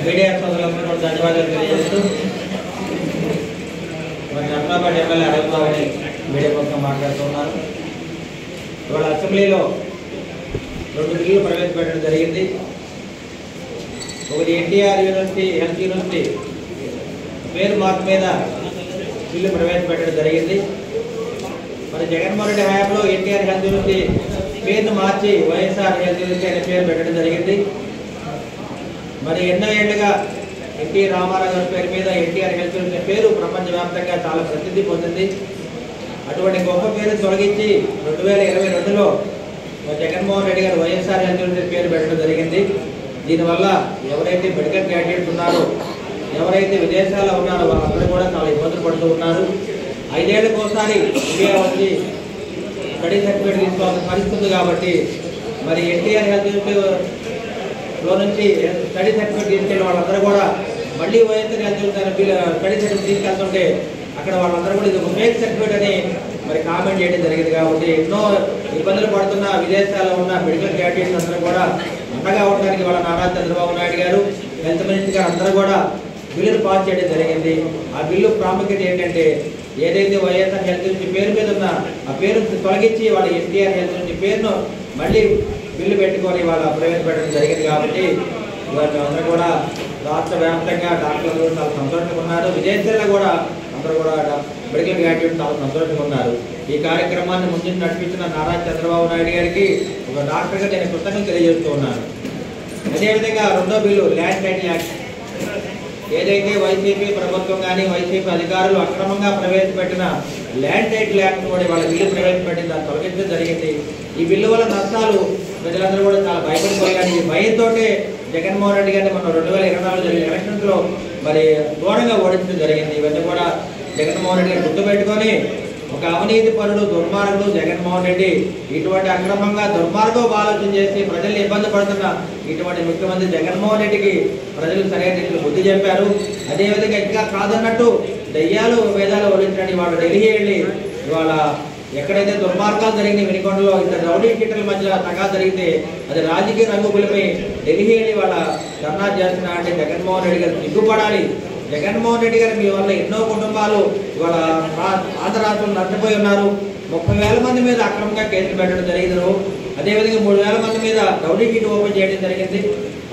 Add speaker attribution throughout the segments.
Speaker 1: Media సోదరులందరూ ధన్యవాదాలు తెలియజేస్తూ మరి నర్సాపేట ఎమ్మెల్యే అడగబాబుని మీడియా కోసం మాట్లాడుతున్నారు. ఇవాళ అసెంబ్లీలో 2 బిల్లులు ప్రవేశపెట్టడం జరిగింది. ఒకటి ఎన్టీఆర్ యూనివర్సిటీ హెల్త్ యూనివర్సిటీ పేరు మార్పు మీద బిల్లు ప్రవేశపెట్టడం జరిగింది. మరి జగన్మోహన్ రెడ్డి హయాంలో ఎన్టీఆర్ హెల్త్ యూనివర్సిటీ పేరును మార్చి వైఎస్ఆర్ హెల్త్ యూనివర్సిటీ అనే పేరు పెట్టడం జరిగింది. మరి ఎన్నో ఏళ్లుగా ఎన్టీ రామారావు గారి పేరు మీద ఎన్టీఆర్ హెల్త్ యూనివర్సిటీ పేరు ప్రపంచవ్యాప్తంగా చాలా ప్రసిద్ధి పొందింది. అటువంటి గొప్ప పేరు తొలగించి 2022లో జగన్మోహన్ రెడ్డి గారు వైఎస్ఆర్ హెల్త్ యూనివర్సిటీ పేరు పెట్టడం జరిగింది. దీనివల్ల ఎవరైతే మెడికల్ గ్రాడ్యుయేట్స్ ఉన్నారో, ఎవరైతే విదేశాల్లో ఉన్నారో వాళ్ళందరూ కూడా చాలా ఇబ్బందులు పడుతూ ఉన్నారు. 5 ఏళ్ళకి ఒకసారి ఇండియా వచ్చి స్టడీ సర్టిఫికేట్ తీసుకోవాల్సిన పరిస్థితి కాబట్టి మరి ఎన్టీఆర్ హెల్త్ యూనివర్సిటీలో నుంచి స్టడీ సర్టిఫికేట్ తీసుకెళ్ళి వాళ్ళందరూ కూడా మళ్ళీ YSR health university study certificate తీసుకెళ్తుంటే అక్కడ వాళ్ళందరూ కూడా ఇది ఒక ఫేక్ సర్టిఫికేట్ అని మరి కామెంట్ చేయడం జరిగింది. కాబట్టి ఎన్నో ఇబ్బందులు పడుతున్న విదేశాల్లో ఉన్న మెడికల్ గ్రాడ్యుయేట్స్ అందరూ కూడా అండగా ఉండడానికి వాళ్ళ నారా చంద్రబాబు నాయుడు గారు, హెల్త్ మినిస్టర్ గారు అందరూ కూడా బిల్లును పాస్ చేయడం జరిగింది. ఆ బిల్లు ప్రాముఖ్యత ఏంటంటే ఏదైతే వైఎస్ఆర్ హెల్త్ యూనివర్సిటీ పేరు మీద ఉన్న ఆ పేరు తొలగించి వాళ్ళ ఎన్టీఆర్ హెల్త్ యూనివర్సిటీ పేరును మళ్ళీ బిల్లు పెట్టుకొని వాళ్ళ ప్రవేశపెట్టడం జరిగింది. కాబట్టి అందరూ కూడా రాష్ట్ర వ్యాప్తంగా డాక్టర్లు చాలా సంతోషంగా ఉన్నారు. విదేశాల్లో కూడా అందరూ కూడా మెడికల్ గ్రాడ్యుయేట్ చాలా సంతోషంగా ఉన్నారు. ఈ కార్యక్రమాన్ని ముందు నడిపించిన నారా చంద్రబాబు నాయుడు గారికి ఒక డాక్టర్గా నేను కృతజ్ఞతలు తెలియజేస్తూ ఉన్నాను. అదేవిధంగా రెండో బిల్లు ల్యాండ్ టైటిల్ యాక్ట్, ఏదైతే వైసీపీ ప్రభుత్వం కానీ వైసీపీ అధికారులు అక్రమంగా ప్రవేశపెట్టిన ల్యాండ్ టైటిల్ యాక్ట్ కూడా వాళ్ళ బిల్లు ప్రవేశపెట్టింది, దాన్ని తొలగించడం జరిగింది. ఈ బిల్లు వల్ల నష్టాలు ప్రజలందరూ కూడా చాలా భయపడిపోయారు. ఈ భయంతో జగన్మోహన్ రెడ్డి గారిని మనం 2024 జరిగిన ఎలక్షన్స్లో మరి దూరంగా ఓడించడం జరిగింది. ఇవన్నీ కూడా జగన్మోహన్ రెడ్డి గారు గుర్తుపెట్టుకొని ఒక అవినీతి పరుడు, దుర్మార్గుడు జగన్మోహన్ రెడ్డి ఇటువంటి అక్రమంగా దుర్మార్గం ఆలోచన చేసి ప్రజల్ని ఇబ్బంది పడుతున్న ఇటువంటి ముఖ్యమంత్రి జగన్మోహన్ రెడ్డికి ప్రజలు సరైన రీతిలో బుద్ధి చెప్పారు. అదేవిధంగా ఇంకా కాదన్నట్టు దయ్యాలు వేదాలు వదిలించడానికి వాళ్ళు ఢిల్లీ వెళ్ళి ఇవాళ ఎక్కడైతే దుర్మార్గాలు జరిగినాయి, వినికొండలో ఇద్దరు రౌడీ షీటర్ల మధ్య తగా జరిగితే అది రాజకీయ రంగు పులిపై ఢిల్లీ వెళ్ళి వాళ్ళ ధర్నా చేస్తున్నా అంటే జగన్మోహన్ రెడ్డి గారు సిగ్గుపడాలి. జగన్మోహన్ రెడ్డి గారు మీ వల్ల ఎన్నో కుటుంబాలు ఇవాళ ఆంధ్ర రాష్ట్రంలో నష్టపోయి ఉన్నారు. 30,000 మంది మీద అక్రమంగా కేసులు పెట్టడం జరిగింది. అదేవిధంగా 3,000 మంది మీద రౌడీ షీట్ ఓపెన్ చేయడం జరిగింది.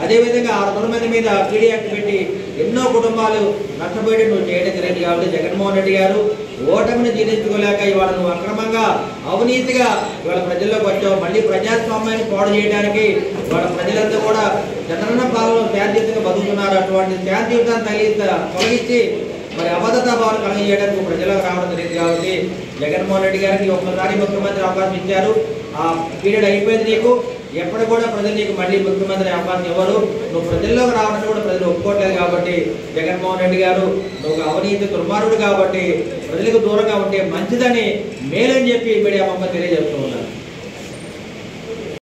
Speaker 1: అదేవిధంగా 600 మంది మీద పీడీ యాక్ట్ పెట్టి ఎన్నో కుటుంబాలు నష్టపోయి నువ్వు చేయడం జరిగింది. కాబట్టి జగన్మోహన్ రెడ్డి గారు ఓటమిని జీర్ణించుకోలేక ఇవాళ నువ్వు అక్రమంగా అవినీతిగా ఇవాళ ప్రజల్లోకి వచ్చావు. మళ్ళీ ప్రజాస్వామ్యాన్ని పాడు చేయడానికి ఇవాళ ప్రజలంతా కూడా జనరణ పాలనలో శాంతియుతంగా బతుకుతున్నారు. అటువంటి శాంతియుతాన్ని తొలగించి మరి అబద్ధతా భావన కలిగజేయడానికి ప్రజలకు రావడం జరిగింది. కాబట్టి జగన్మోహన్ రెడ్డి గారికి ఒక్కసారి ముఖ్యమంత్రి అవకాశం ఇచ్చారు. ఆ పీరియడ్ అయిపోయింది. నీకు ఎప్పుడు కూడా ప్రజలు నీకు మళ్ళీ ముఖ్యమంత్రి అవకాశం ఇవ్వరు. నువ్వు ప్రజల్లోకి రావడం కూడా ప్రజలు ఒప్పుకోవట్లేదు. కాబట్టి జగన్మోహన్ రెడ్డి గారు నువ్వు అవినీతి దుర్మార్గుడు కాబట్టి ప్రజలకు దూరంగా ఉంటే మంచిదని మేలని చెప్పి మీడియా మమ్మల్ని తెలియజేస్తూ ఉన్నారు.